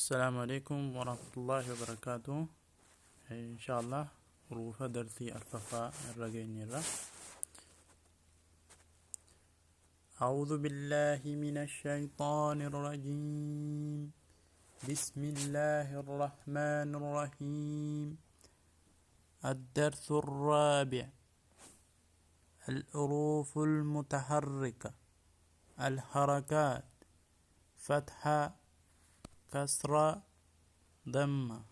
السلام عليكم ورحمة الله وبركاته. إن شاء الله حروف درسي الفقاء الرجين. أعوذ بالله من الشيطان الرجيم. بسم الله الرحمن الرحيم. الدرس الرابع. الحروف المتحركة. الحركات: فتحة، كسرة، ضمة.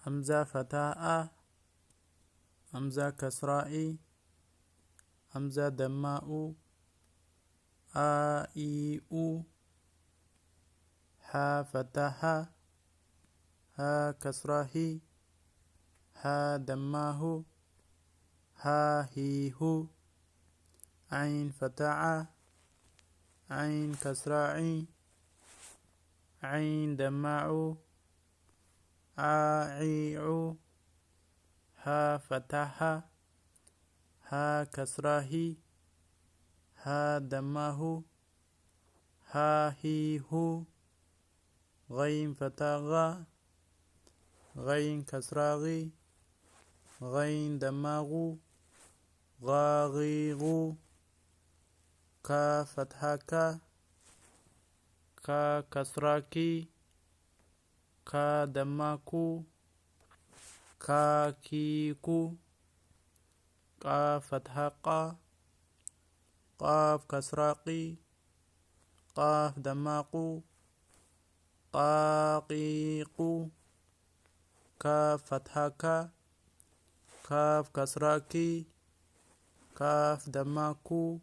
همزة فتاء، همزة كسراء، همزة دماء، آ إي أو، ها فتحة، ها كسراه، ها دماه، ها هي هو، عين فتحة، عين كسراء، عين دماء، عيع، ها فتحة، ها كسراه، ها دماه، ها هي هو، غين فتاغا، غين كسراغي، غين دماغو، غاغيغو، كا فتحكا، كا كسراكي، كا دماكو، كا كيكو، قا فتحقا، قاف كسراقي، قاف دماقو، قاقيقو، كاف فتحكا، كاف كسراكي، كاف دماكو،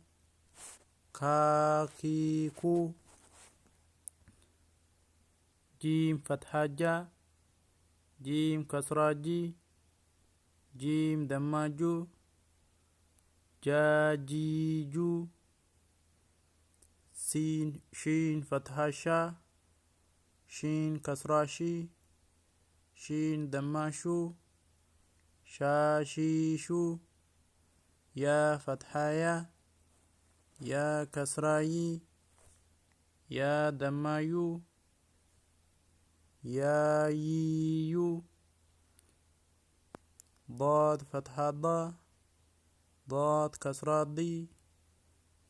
كاكيكو، جيم فتحجا، جيم كسراجي، جيم دماجو، جاجيجو، سين شين فتحشا، شين كسراشي، شين دماشو، شاشيشو، يا فتحايا، يا كسراي، يا دمايو، يا ييو، ضاد فتحة ضا، ضاد كسرة ضي،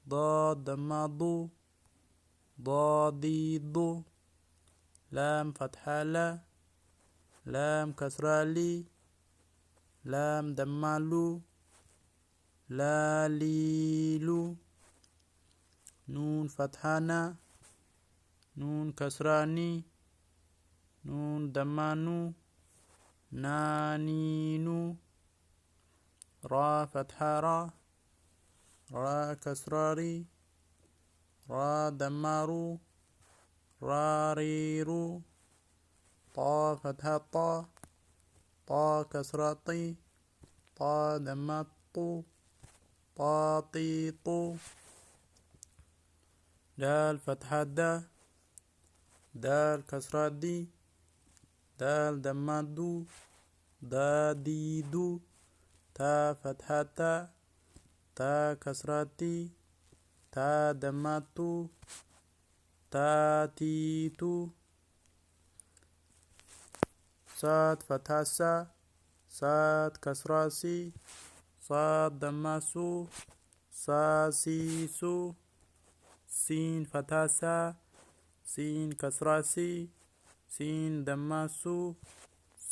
ضاد دماضو، ضاديضو، لام فتحة لا، لام كسرة لي، لام دمالو، لاليلو، نون فتحانا، نون كسراني، نون دمانو، نانينو، را فتحة را، را كسراري، را دمارو، راريرو، طا فتحة طا، طا كسراتي، طا دماتو، طاطيطو، دال فتحة دا، دال كسرات دي، دال دمادو، داديدو، تا فتحة تا، تا كسراتي، تا دماتو، تاتيتو، صاد فتحة سا، صاد كسراسي، صاد دماسو، ساسيسو، سين فتحة سا، سين كسراسي، سين دماسو،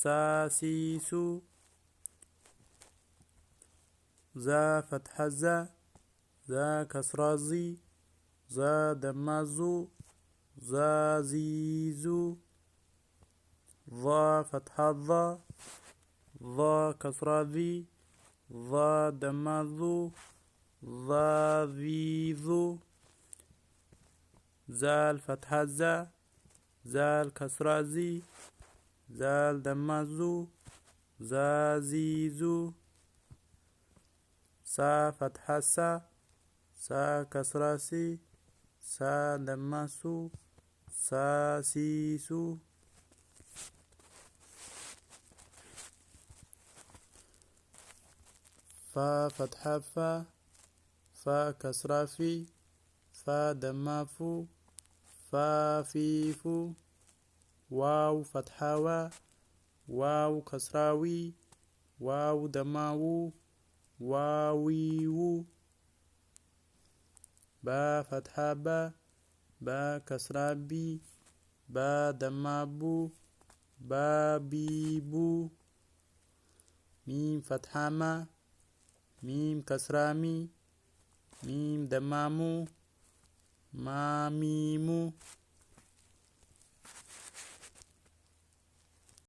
ساسيسو، زا فتحة زا، زا كسرازي، زا دمازو، زازيزو، ضا فتحة ضا، ضا كسرازي، ضا دمازو، ضاذيذو، زال فتحة زا، زال كسرازي، زال دمازو، زازيزو، سا فتحة سا، سا كسراسي، سا دماسو، ساسيسو، فا فتحة فا، فا كسرة في، فا دمّة فو، فا في فو، واو فتحة وا، واو كسرة وي، واو دمّة وو، واوي وو. با فتحة با، با كسرة بي، با دمّة بو، با بي بو. ميم فتحة ما، ميم كسرة مي، ميم دمّة مو، ما ميمو.